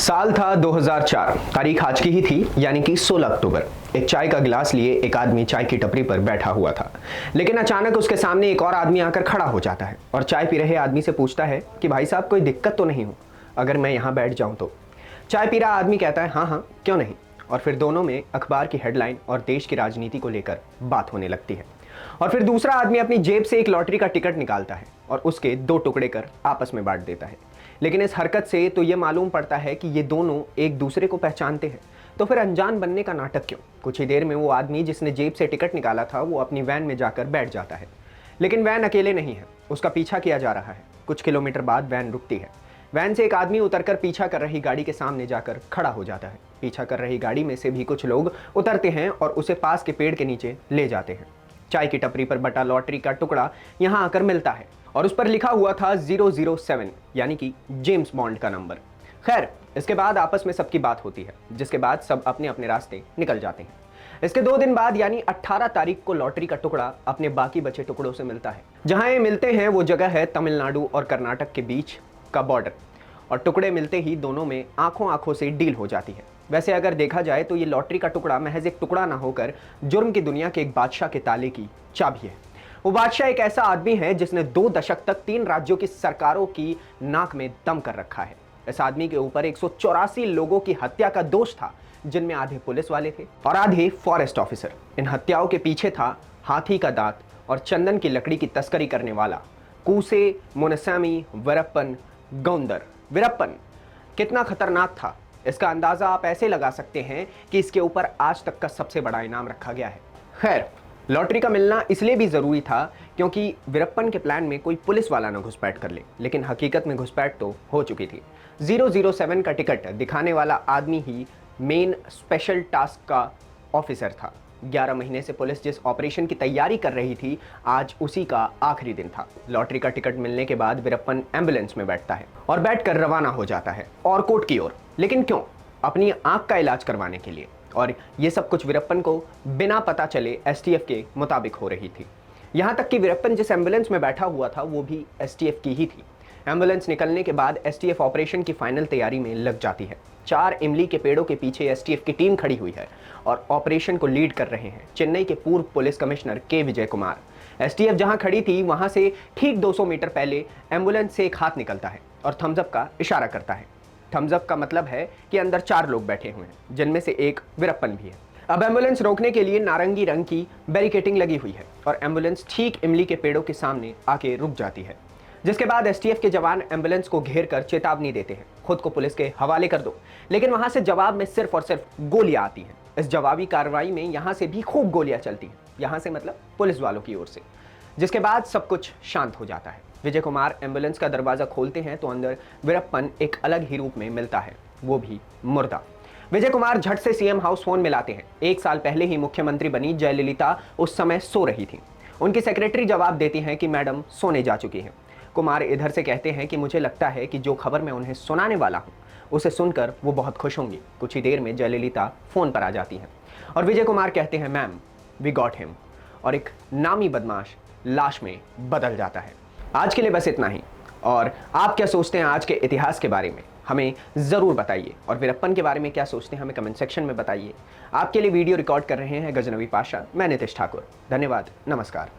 साल था 2004। तारीख आज की ही थी, यानी कि 16 अक्टूबर। एक चाय का गिलास लिए एक आदमी चाय की टपरी पर बैठा हुआ था, लेकिन अचानक उसके सामने एक और आदमी आकर खड़ा हो जाता है और चाय पी रहे आदमी से पूछता है कि भाई साहब, कोई दिक्कत तो नहीं हो अगर मैं यहाँ बैठ जाऊँ तो? चाय पी रहा आदमी कहता है हाँ हाँ, क्यों नहीं। और फिर दोनों में अखबार की हेडलाइन और देश की राजनीति को लेकर बात होने लगती है। और फिर दूसरा आदमी अपनी जेब से एक लॉटरी का टिकट निकालता है और उसके 2 टुकड़े कर आपस में बांट देता है। लेकिन इस हरकत से तो ये मालूम पड़ता है कि ये दोनों एक दूसरे को पहचानते हैं, तो फिर अनजान बनने का नाटक क्यों? कुछ ही देर में वो आदमी जिसने जेब से टिकट निकाला था वो अपनी वैन में जाकर बैठ जाता है। लेकिन वैन अकेले नहीं है, उसका पीछा किया जा रहा है। कुछ किलोमीटर बाद वैन रुकती है। वैन से एक आदमी उतरकर पीछा कर रही गाड़ी के सामने जाकर खड़ा हो जाता है। पीछा कर रही गाड़ी में से भी कुछ लोग उतरते हैं और उसे पास के पेड़ के नीचे ले जाते हैं। चाय की टपरी पर बटा लॉटरी का टुकड़ा यहाँ आकर मिलता है और उस पर लिखा हुआ था 007, यानी कि जेम्स बॉन्ड का नंबर। खैर, इसके बाद आपस में सबकी बात होती है, जिसके बाद सब अपने अपने रास्ते निकल जाते हैं। इसके 2 दिन बाद यानी 18 तारीख को लॉटरी का टुकड़ा अपने बाकी बचे टुकड़ों से मिलता है। जहां ये मिलते हैं वो जगह है तमिलनाडु और कर्नाटक के बीच का बॉर्डर, और टुकड़े मिलते ही दोनों में आंखों आंखों से डील हो जाती है। वैसे अगर देखा जाए तो ये लॉटरी का टुकड़ा महज एक टुकड़ा ना होकर जुर्म की दुनिया के एक बादशाह के ताले की चाबी है। वो बादशाह एक ऐसा आदमी है जिसने 2 दशक तक 3 राज्यों की सरकारों की नाक में दम कर रखा है। इस आदमी के ऊपर 184 लोगों की हत्या का दोष था, जिनमें आधे पुलिस वाले थे और आधे फॉरेस्ट ऑफिसर। इन हत्याओं के पीछे था हाथी का दांत और चंदन की लकड़ी की तस्करी करने वाला कूसे मुनस्वामी वीरप्पन गौंदर। वीरप्पन कितना खतरनाक था, इसका अंदाजा आप ऐसे लगा सकते हैं कि इसके ऊपर आज तक का सबसे बड़ा इनाम रखा गया है। खैर, लॉटरी का मिलना इसलिए भी जरूरी था क्योंकि वीरप्पन के प्लान में कोई पुलिस वाला न घुसपैठ कर ले, लेकिन हकीकत में घुसपैठ तो हो चुकी थी। 007 का टिकट दिखाने वाला आदमी ही मेन स्पेशल टास्क का ऑफिसर था। 11 महीने से पुलिस जिस ऑपरेशन की तैयारी कर रही थी, आज उसी का आखिरी दिन था। लॉटरी का टिकट मिलने के बाद वीरप्पन एम्बुलेंस में बैठता है और बैठकर रवाना हो जाता है और कोर्ट की ओर। लेकिन क्यों? अपनी आंख का इलाज करवाने के लिए। और ये सब कुछ वीरप्पन को बिना पता चले एसटीएफ के मुताबिक हो रही थी। यहां तक कि वीरप्पन जिस एम्बुलेंस में बैठा हुआ था वो भी एसटीएफ की ही थी। एम्बुलेंस निकलने के बाद एसटीएफ ऑपरेशन की फाइनल तैयारी में लग जाती है। 4 इमली के पेड़ों के पीछे एसटीएफ की टीम खड़ी हुई है और ऑपरेशन को लीड कर रहे हैं चेन्नई के पूर्व पुलिस कमिश्नर के विजय कुमार। एसटीएफ जहां खड़ी थी वहां से ठीक 200 मीटर पहले एम्बुलेंस से एक हाथ निकलता है और थम्स अप का इशारा करता है। थम्स अप का मतलब है कि अंदर 4 लोग बैठे हुए हैं, जिनमें से एक वीरप्पन भी है। अब एम्बुलेंस रोकने के लिए नारंगी रंग की बैरिकेटिंग लगी हुई है और एम्बुलेंस ठीक इमली के पेड़ों के सामने आके रुक जाती है, जिसके बाद एसटीएफ के जवान एम्बुलेंस को घेर कर चेतावनी देते हैं, खुद को पुलिस के हवाले कर दो। लेकिन वहां से जवाब में सिर्फ और सिर्फ गोलियां आती हैं। इस जवाबी कार्रवाई में यहां से भी खूब गोलियां चलती हैं, यहां से मतलब पुलिस वालों की ओर से। जिसके बाद सब कुछ शांत हो जाता है। विजय कुमार एम्बुलेंस का दरवाजा खोलते हैं तो अंदर वीरप्पन एक अलग ही रूप में मिलता है, वो भी मुर्दा। विजय कुमार झट से सीएम हाउस फोन मिलाते हैं। 1 साल पहले ही मुख्यमंत्री बनी जयललिता उस समय सो रही थी। उनकी सेक्रेटरी जवाब देती हैं कि मैडम सोने जा चुकी हैं। कुमार इधर से कहते हैं कि मुझे लगता है कि जो खबर मैं उन्हें सुनाने वाला हूँ उसे सुनकर वो बहुत खुश होंगी। कुछ ही देर में जयललिता फोन पर आ जाती हैं और विजय कुमार कहते हैं मैम, वी गॉट हिम, और एक नामी बदमाश लाश में बदल जाता है। आज के लिए बस इतना ही। और आप क्या सोचते हैं आज के इतिहास के बारे में, हमें ज़रूर बताइए। और वीरप्पन के बारे में क्या सोचते हैं हमें कमेंट सेक्शन में बताइए। आपके लिए वीडियो रिकॉर्ड कर रहे हैं गजनवी पाशा, मैं नितिश ठाकुर। धन्यवाद, नमस्कार।